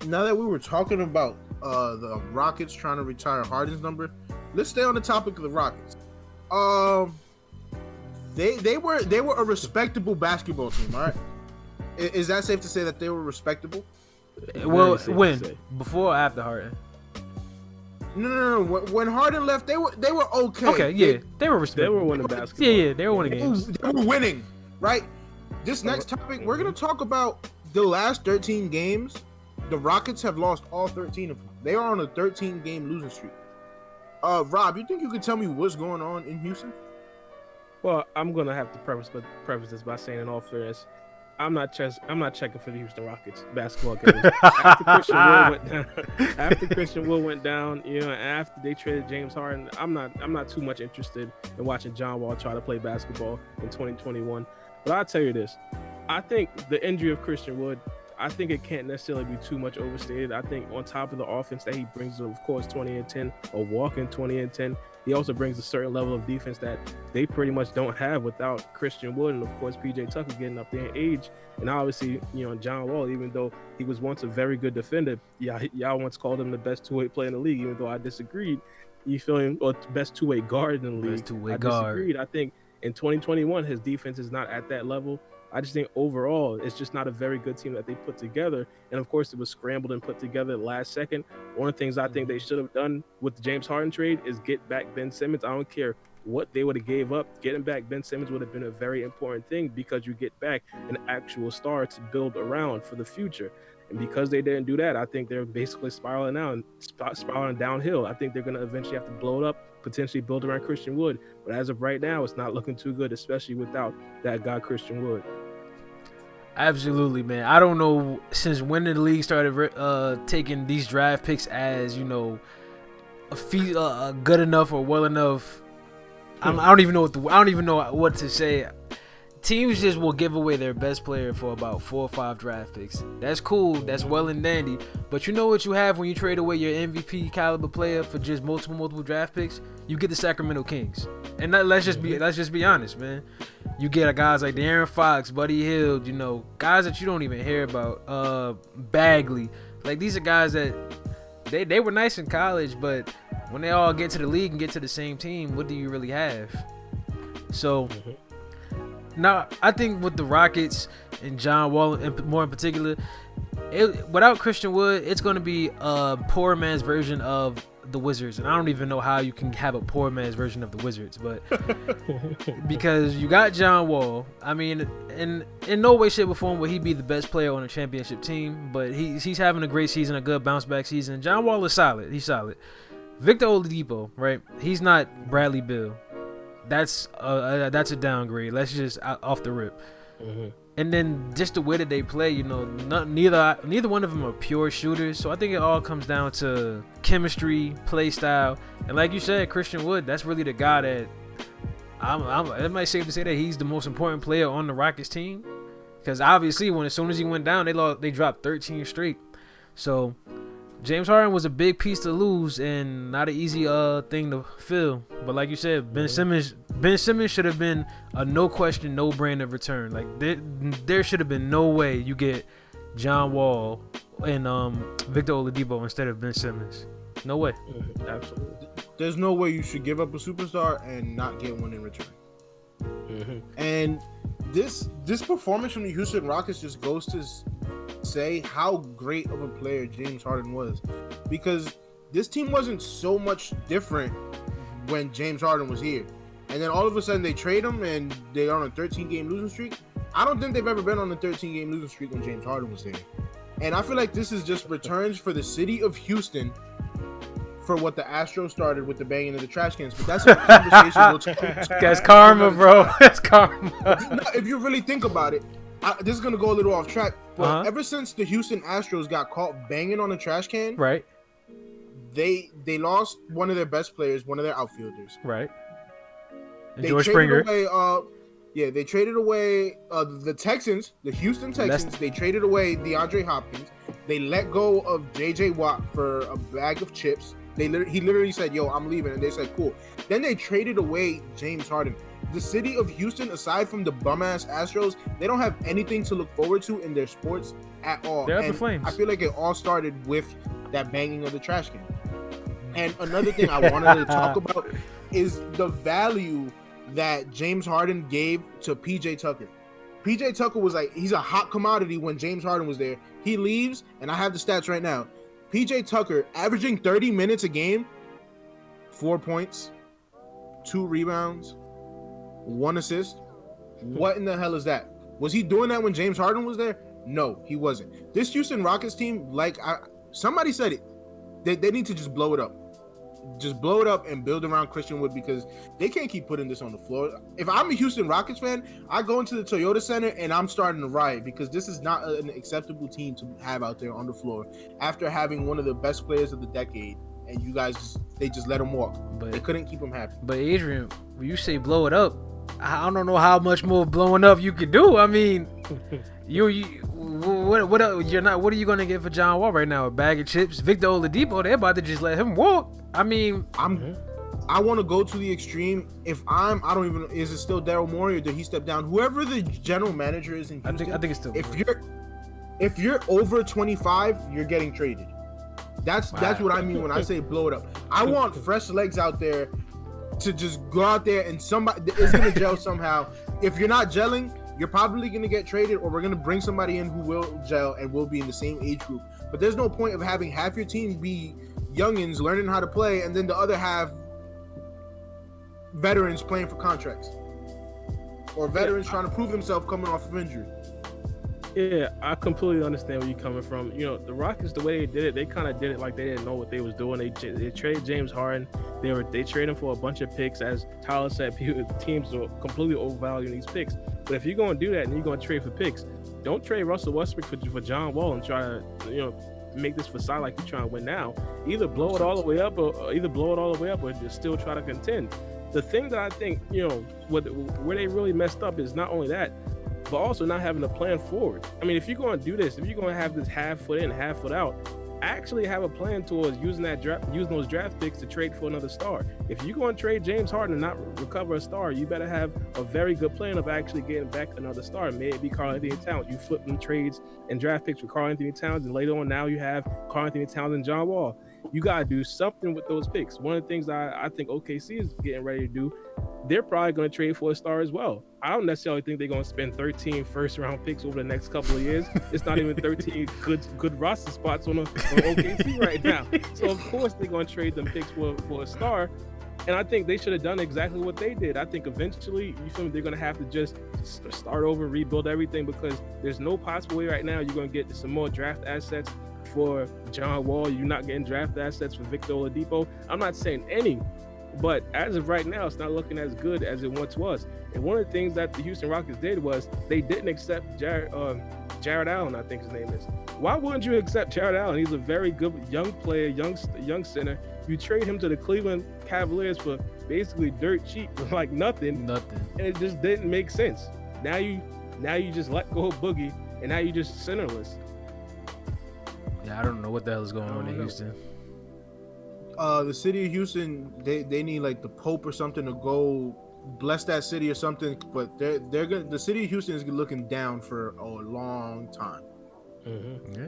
now that we were talking about the Rockets trying to retire Harden's number, let's stay on the topic of the Rockets. They were a respectable basketball team, all right? Is that safe to say that they were respectable? Well, when? Before or after Harden? No. When Harden left, they were okay. Okay, yeah, they were respectable. They were winning basketball. Yeah, they were winning games. They were winning, right? This next topic, we're gonna talk about the last 13 games. The Rockets have lost all 13 of them. They are on a 13-game losing streak. Rob, you think you could tell me what's going on in Houston? Well, I'm gonna have to preface this by saying, in all fairness, I'm not checking for the Houston Rockets basketball games. After Christian Wood went down, you know, after they traded James Harden, I'm not too much interested in watching John Wall try to play basketball in 2021. But I'll tell you this, I think the injury of Christian Wood, I think it can't necessarily be too much overstated. I think on top of the offense that he brings, of course, 20 and 10, a walking 20 and 10, he also brings a certain level of defense that they pretty much don't have without Christian Wood, and of course PJ Tucker getting up there in age, and obviously, you know, John Wall, even though he was once a very good defender, y'all once called him the best two-way player in the league, even though I disagreed. You feel him, or best two-way guard in the league? Best two-way guard. Disagreed. I think in 2021 his defense is not at that level. I just think overall it's just not a very good team that they put together. And of course it was scrambled and put together last second. One of the things I think they should have done with the James Harden trade is get back Ben Simmons. I don't care what they would have gave up. Getting back Ben Simmons would have been a very important thing, because you get back an actual star to build around for the future. And because they didn't do that, I think they're basically spiraling downhill. I think they're going to eventually have to blow it up, potentially build around Christian Wood. But as of right now, it's not looking too good, especially without that guy Christian Wood. Absolutely, man. I don't know since when the league started taking these draft picks as, you know, good enough or well enough. I don't even know what to say. Teams just will give away their best player for about 4 or 5 draft picks. That's cool. That's well and dandy. But you know what you have when you trade away your MVP caliber player for just multiple draft picks? You get the Sacramento Kings. And let's just be honest, man. You get guys like De'Aaron Fox, Buddy Hield, you know, guys that you don't even hear about. Bagley. Like, these are guys that they were nice in college, but when they all get to the league and get to the same team, what do you really have? So now, I think with the Rockets and John Wall, more in particular, without Christian Wood, it's going to be a poor man's version of the Wizards. And I don't even know how you can have a poor man's version of the Wizards, but because you got John Wall. I mean, in no way, shape, or form will he be the best player on a championship team, but he's having a great season, a good bounce back season. John Wall is solid. He's solid. Victor Oladipo, right? He's not Bradley Beal. That's a downgrade. Let's just off the rip. And then just the way that they play, you know, neither one of them are pure shooters. So I think it all comes down to chemistry, play style, and like you said, Christian Wood. That's really the guy that it might be safe to say that he's the most important player on the Rockets team, because obviously as soon as he went down, they dropped 13 straight. So James Harden was a big piece to lose and not an easy thing to fill. But like you said, Ben Simmons should have been a no question, no brainer return. Like there should have been no way you get John Wall and Victor Oladipo instead of Ben Simmons. No way. Absolutely. There's no way you should give up a superstar and not get one in return. And this performance from the Houston Rockets just goes to say how great of a player James Harden was, because this team wasn't so much different when James Harden was here, and then all of a sudden they trade him and they're on a 13-game losing streak. I don't think they've ever been on a 13-game losing streak when James Harden was there, and I feel like this is just returns for the city of Houston for what the Astros started with the banging of the trash cans. But that's a conversation we'll talk. That's karma, bro. That's karma. If you really think about it, this is gonna go a little off track, but ever since the Houston Astros got caught banging on a trash can, right? They lost one of their best players, one of their outfielders, right? And they George traded Springer. Away, they traded away the Texans, the Houston Texans. They traded away DeAndre Hopkins. They let go of J.J. Watt for a bag of chips. He literally said, "Yo, I'm leaving," and they said, "Cool." Then they traded away James Harden. the city of Houston, aside from the bum ass Astros, they don't have anything to look forward to in their sports at all. They're up in And flames. I feel like it all started with that banging of the trash can. And another thing I wanted to talk about is the value that James Harden gave to PJ Tucker. PJ Tucker was like, he's a hot commodity when James Harden was there. He leaves, and I have the stats right now. PJ Tucker averaging 30 minutes a game, 4 points, 2 rebounds, 1 assist. What in the hell is that? Was he doing that when James Harden was there? No, he wasn't. This Houston Rockets team, somebody said it, they need to just blow it up. Just blow it up and build around Christian Wood, because they can't keep putting this on the floor. If I'm a Houston Rockets fan, I go into the Toyota Center and I'm starting to riot, because this is not an acceptable team to have out there on the floor after having one of the best players of the decade, and you guys they just let him walk. But they couldn't keep him happy. But Adrian, when you say blow it up, I don't know how much more blowing up you could do. I mean, what are you gonna get for John Wall right now? A bag of chips? Victor Oladipo, they're about to just let him walk. I mean, I want to go to the extreme. Is it still Daryl Morey, or did he step down? Whoever the general manager is in Houston, I think it's still. If you're over 25, you're getting traded. That's what I mean when I say blow it up. I want fresh legs out there to just go out there, and somebody is gonna gel somehow. If you're not gelling, you're probably gonna get traded, or we're gonna bring somebody in who will gel and will be in the same age group. But there's no point of having half your team be youngins learning how to play, and then the other half veterans playing for contracts, or veterans trying to prove themselves coming off of injury. Yeah, I completely understand where you're coming from. You know, the Rockets, the way they did it, they kind of did it like they didn't know what they was doing. They traded James Harden. They traded him for a bunch of picks. As Tyler said, teams are completely overvaluing these picks. But if you're going to do that and you're going to trade for picks, don't trade Russell Westbrook for John Wall and try to, make this facade like you're trying to win now. Either blow it all the way up, or just still try to contend. The thing that I think, where they really messed up is not only that, but also not having a plan forward. I mean, if you're going to do this, if you're going to have this half foot in, half foot out, actually have a plan towards using those draft picks to trade for another star. If you're going to trade James Harden and not recover a star, you better have a very good plan of actually getting back another star. May it be Karl-Anthony Towns. You flip them trades and draft picks for Karl-Anthony Towns, and later on now you have Karl-Anthony Towns and John Wall. You got to do something with those picks. One of the things I think OKC is getting ready to do, they're probably going to trade for a star as well. I don't necessarily think they're going to spend 13 first-round picks over the next couple of years. It's not even 13 good roster spots on OKC right now. So, of course, they're going to trade them picks for a star. And I think they should have done exactly what they did. I think eventually, they're going to have to just start over, rebuild everything, because there's no possible way right now you're going to get some more draft assets for John Wall. You're not getting draft assets for Victor Oladipo. I'm not saying any, but as of right now, it's not looking as good as it once was. And one of the things that the Houston Rockets did was they didn't accept Jared Allen, I think his name is. Why wouldn't you accept Jared Allen? He's a very good young player, young center. You trade him to the Cleveland Cavaliers for basically dirt cheap, like nothing. And it just didn't make sense. Now you just let go of Boogie, and now you just centerless. Yeah, I don't know what the hell is going on in Houston. The city of Houston, they need like the Pope or something to go bless that city or something. But the city of Houston is looking down for a long time. Yeah.